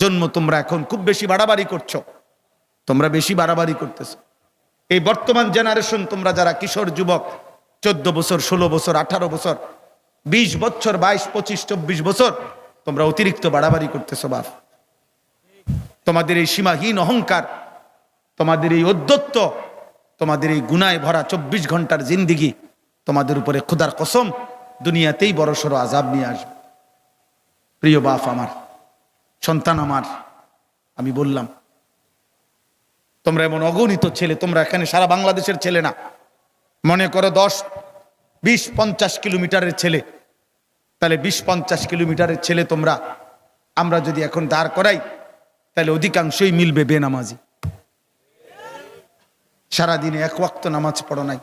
জন্ম তোমরা এখন খুব বেশি বাড়াবাড়ি করছো, তোমরা বেশি বাড়াবাড়ি করতেছো। এই বর্তমান জেনারেশন, তোমরা যারা কিশোর যুবক, 14 বছর, 16 বছর, 18 বছর, 20 বছর, 22, 25, 24 বছর, তোমরা অতিরিক্ত বাড়াবাড়ি করতেছো বাপ। তোমাদের এই সীমাহীন অহংকার, তোমাদের এই অধ্যত্ব, তোমাদের এই গুনায় ভরা 24 ঘন্টার জিন্দিগি, তোমাদের উপরে খোদার কসম দুনিয়াতেই বড়সড় আযাব নিয়ে আসবে। প্রিয় বাপ আমার, সন্তান আমার, আমি বললাম তোমরা এমন অগণিত ছেলে, তোমরা এখানে সারা বাংলাদেশের ছেলে না, মনে করো 10, 20, 50 কিলোমিটারের ছেলে, তাহলে 20-50 কিলোমিটারের ছেলে তোমরা, আমরা যদি এখন দাঁড় করাই তাহলে অধিকাংশই মিলবে বেনামাজি। সারাদিনে এক ওয়াক্ত নামাজ পড়ো নাই,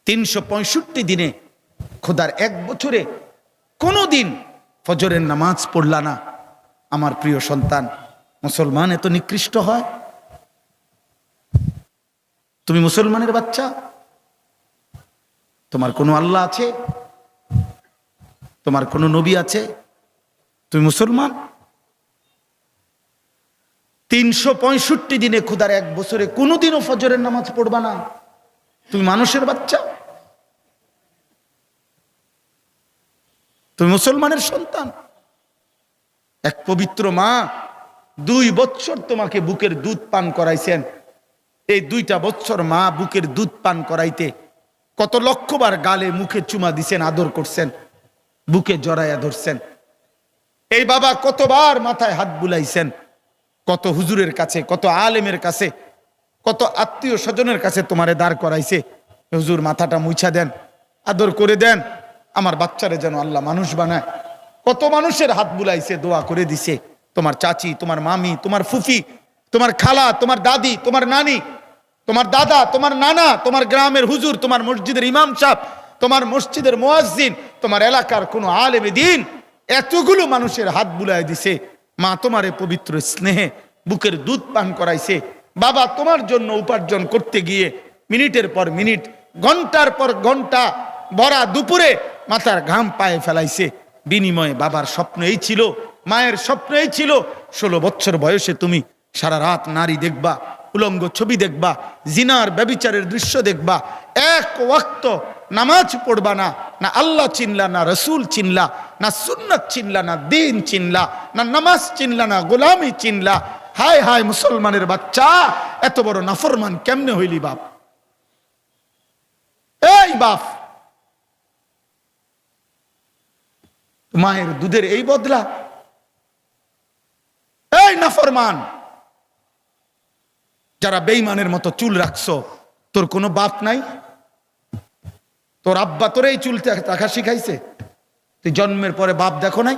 365 দিনে, খোদার এক বছরে কোনো দিন ফজরের নামাজ পড়লা না। আমার প্রিয় সন্তান, মুসলমান এত নিকৃষ্ট হয়? তুমি মুসলমানের বাচ্চা, তোমার কোনো আল্লাহ আছে? তোমার কোনো নবী আছে? তুমি মুসলমান? 365 দিনে, খোদার এক বছরে কোনোদিনও ফজরের নামাজ পড়বা না? তুমি মানুষের বাচ্চা? তুমি মুসলমানের সন্তান? এক পবিত্র মা 2 বছর তোমাকে বুকের দুধ পান করাইছেন। এই 2টা বছর মা বুকের দুধ পান করাইতে কত লক্ষবার গালে মুখে চুমা দিছেন, আদর করছেন, বুকে জড়াইয়া ধরছেন। এই বাবা কতবার মাথায় হাত বুলাইছেন, কত হুজুরের কাছে, কত আলেমের কাছে, কত আত্মীয় স্বজনের কাছে তোমারে দাঁড় করাইছে, হুজুর মাথাটা মুছা দেন, আদর করে দেন, আমার বাচ্চারে যেন আল্লাহ মানুষ বানায়। কত মানুষের হাত বুলাইছে, দোয়া করে দিছে, তোমার চাচি, তোমার মামি, তোমার ফুফি, তোমার খালা, তোমার দাদি, তোমার নানি, তোমার দাদা, তোমার নানা, তোমার গ্রামের হুজুর, তোমার মসজিদের ইমাম সাহেব, তোমার মসজিদের মুয়াজ্জিন, তোমার এলাকার কোনো আলেমে দ্বীন, এতগুলো মানুষের হাত বুলাই দিছে। মা তোমারে পবিত্র স্নেহে বুকের দুধ পান করাইছে। বাবা তোমার জন্য উপার্জন করতে গিয়ে মিনিটের পর মিনিট, ঘন্টার পর ঘন্টা, ভরা দুপুরে মাথার ঘাম পায়ে ফেলাইছে। বিনিময়ে বাবার স্বপ্ন এই ছিল, মায়ের স্বপ্ন এই ছিল, 16 বছর বয়সে তুমি সারা রাত নারী দেখবা, উলঙ্গ ছবি দেখবা, জিনার ব্যভিচারের দৃশ্য দেখবা, এক ওয়াক্ত নামাজ পড়বা না, না আল্লাহ চিনলা, না রসুল চিনলা, না সুন্নাত চিনলা, না দিন চিনলা, না নামাজ চিনলা, না গোলামি চিনলা। হায় হায় মুসলমানের বাচ্চা, এত বড় নাফরমান কেমনে হইলি বাপ? এই বাপ, মায়ের দুধের এই বদলা? এই নাফরমান, যারা বেঈমানের মতো চুল রাখছো, তোর কোনো বাপ নাই? তোর আব্বা তোর এই চুল রাখা শিখাইছে? তুই জন্মের পরে বাপ দেখো নাই?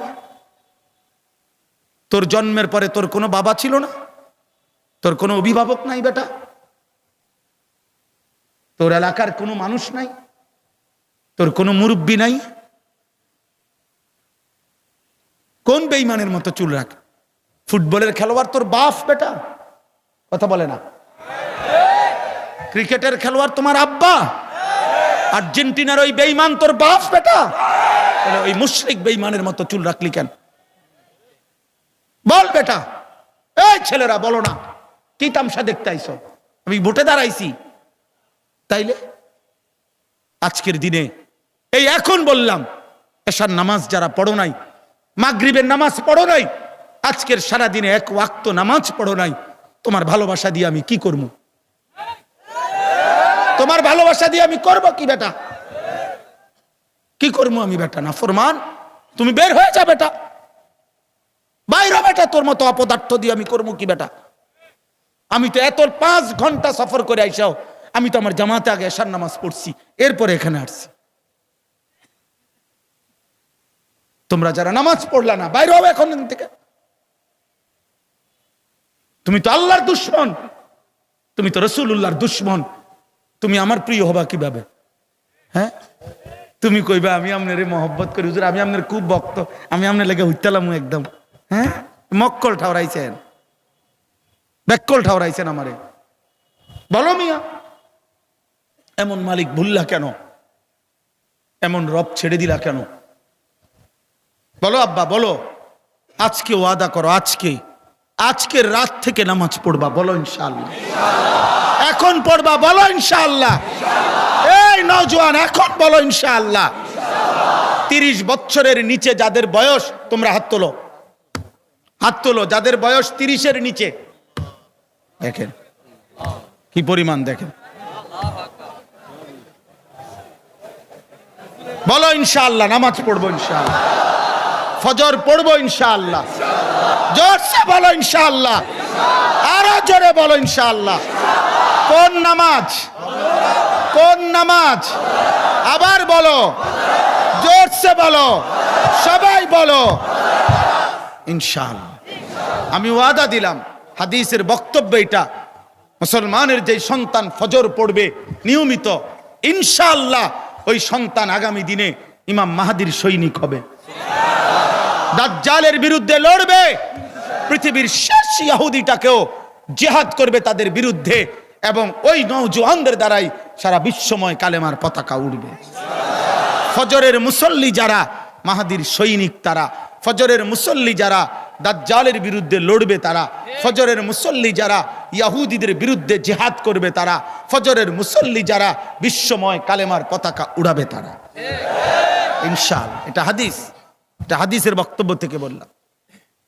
তোর জন্মের পরে তোর কোনো বাবা ছিল না? তোর কোনো অভিভাবক নাই বেটা? তোর এলাকার কোনো মানুষ নাই? তোর কোনো মুরব্বী নাই? কোন বেঈমানের মতো চুল রাখ? ফুটবলের খেলোয়াড় তোর বাপ বেটা? কথা বলে না। ক্রিকেটের খেলোয়াড় তোমার আব্বা? আর্জেন্টিনার ওই বেঈমান তোর বাপ বেটা? তাহলে ওই মুশরিক বেঈমানের মতো চুল রাখলি কেন? বল বেটা। এই ছেলেরা বলো না, কি তামসা দেখতে আইছো? আমি ভোটে দাঁড়াইছি তাইলে? আজকের দিনে এই এখন বললাম, এশার নামাজ যারা পড়ো নাই, মাগরিবের নামাজ পড়ো নাই, আজকের সারা দিনে এক ওয়াক্ত নামাজ পড়ো নাই, তোমার ভালোবাসা দিয়ে আমি কি করবো? তোমার ভালোবাসা দিয়ে আমি করবো কি বেটা? কি করবো আমি বেটা? নাফরমান, তুমি বের হয়ে যা বেটা, বাইরে বেটা, তোর মতো অপদার্থ দিয়ে আমি করবো কি বেটা? আমি তো এত 5 ঘন্টা সফর করে আইসাও, আমি তো আমার জামাতে আগে এশার নামাজ পড়ছি, এরপরে এখানে আসছি। তোমরা যারা নামাজ পড়লা না, বাইরে হবে এখন থেকে। তুমি তো আল্লাহর দুশমন, তুমি তো রাসূলুল্লাহর দুশমন, তুমি আমার প্রিয় হবা কিভাবে? হ্যাঁ, তুমি কইবা আমি আপনারে মহব্বত করি হুজুর, আমি আপনার খুব ভক্ত, আমি আপনার লেগে হইতালাম একদম। হ্যাঁ, মক্কল ঠাউরাইছেন, বেক্কল ঠাউরাইছেন আমারে। বলো মিয়া, এমন মালিক ভুললা কেন? এমন রব ছেড়ে দিলা কেন? বলো আব্বা বলো। আজকে ওয়াদা করো, আজকের রাত থেকে নামাজ পড়বা, বলো ইনশাআল্লাহ। এখন পড়বা, বলো ইনশাআল্লাহ। এই নওজোয়ান, এখন বলো ইনশাআল্লাহ। 30 বছরের নিচে যাদের বয়স, তোমরা হাত তোলো, হাত তোলো যাদের বয়স 30-এর নিচে। দেখেন কি পরিমাণ, দেখেন। বলো ইনশাআল্লাহ, নামাজ পড়বো ইনশাআল্লাহ, ফজর পড়বো ইনশাআল্লাহ। জোরসে বলো ইনশাআল্লাহ, আরো জোরে বলো ইনশাআল্লাহ। কোন নামাজ? কোন নামাজ? আবার বলো, জোরসে বলো, সবাই বলো ইনশাআল্লাহ। আমি ওয়াদা দিলাম, হাদিসের বক্তব্য এটা, মুসলমানের যে সন্তান ফজর পড়বে নিয়মিত, ইনশাআল্লাহ ওই সন্তান আগামী দিনে ইমাম মাহদির সৈনিক হবে, দাজ্জালের বিরুদ্ধে লড়বে, পৃথিবীর শেষ ইহুদিটাকেও জিহাদ করবে তাদের বিরুদ্ধে, এবং ওই নওজোয়ানদের দ্বারাই সারা বিশ্বময় কালেমার পতাকা উড়বে। ফজরের মুসল্লি যারা মাহদির সৈনিক তারা, ফজরের মুসল্লি যারা দাজ্জালের বিরুদ্ধে লড়বে তারা, ফজরের মুসল্লি যারা ইহুদিদের বিরুদ্ধে জিহাদ করবে তারা, ফজরের মুসল্লি যারা বিশ্বময় কালেমার পতাকা উড়াবে তারা ইনশাআল্লাহ। এটা হাদিস, এটা হাদিসের বক্তব্য থেকে বললাম।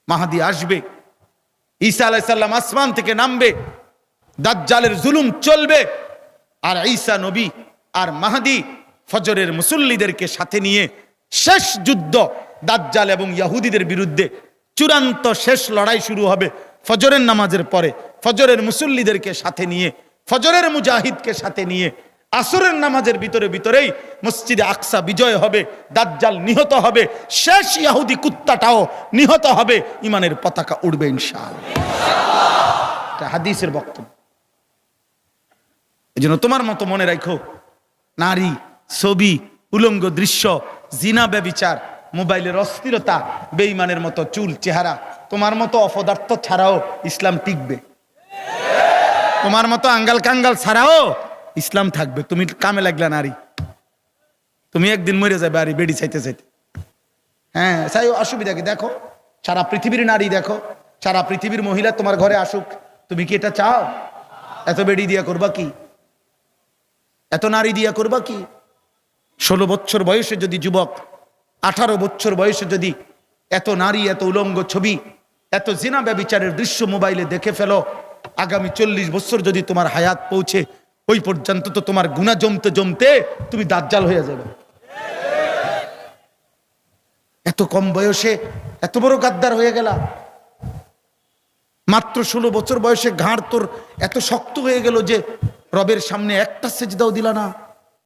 মাহদি আসবে, ঈসা আলাইহিস সালাম আসমান থেকে নামবে, দাজ্জালের জুলুম চলবে, আর ঈসা নবী আর মাহদি ফজরের মুসল্লিদেরকে সাথে নিয়ে শেষ যুদ্ধ দাজ্জাল এবং ইহুদিদের বিরুদ্ধে চূড়ান্ত শেষ লড়াই শুরু হবে ফজরের নামাজের পরে। ফজরের মুসল্লিদেরকে সাথে নিয়ে, ফজরের মুজাহিদকে সাথে নিয়ে আসরের নামাজের ভিতরেই মসজিদে আকসা বিজয় হবে, দাজ্জাল নিহত হবে, শেষ ইহুদি কুত্তাটাও নিহত হবে, ইমানের পতাকা উড়বে ইনশাআল্লাহ। এটা হাদিসের বক্তব্য। এজন্য তোমার মতো মনে রাখো, নারী, ছবি, উলঙ্গ দৃশ্য, জিনা, ব্যভিচার, মোবাইলের অস্থিরতা, বেঈমানের মতো চুল চেহারা, তোমার মতো অপদার্থ ছাড়াও ইসলাম টিকবে, তোমার মতো আঙ্গাল কাঙ্গাল ছাড়াও ইসলাম থাকবে। তুমি কামে লাগলা নারী, তুমি একদিন মরে যাবে আর বেড়ি চাইতে চাইতে। হ্যাঁ, চাই, অসুবিধা কি? দেখো সারা পৃথিবীর নারী, দেখো সারা পৃথিবীর মহিলা তোমার ঘরে আসুক, তুমি কি এটা চাও? এত বেড়ি দিয়া করবা কি? এত নারী দিয়া করবা কি? 16 বছর বয়সে যদি যুবক, 18 বছর বয়সে যদি এত নারী, এত উলঙ্গ ছবি, এত জিনা ব্যভিচারের দৃশ্য মোবাইলে দেখে ফেলো, আগামী 40 বছর যদি তোমার হায়াত পৌঁছে, ওই পর্যন্ত তো তোমার গুনাহ জমতে জমতে তুমি দাজ্জাল হয়ে যাবে। এত কম বয়সে এত বড় গাদ্দার হয়ে গেলা, মাত্র 16 বছর বয়সে ঘাড় তোর এত শক্ত হয়ে গেল যে রবের সামনে একটা সেজদাও দিলা না।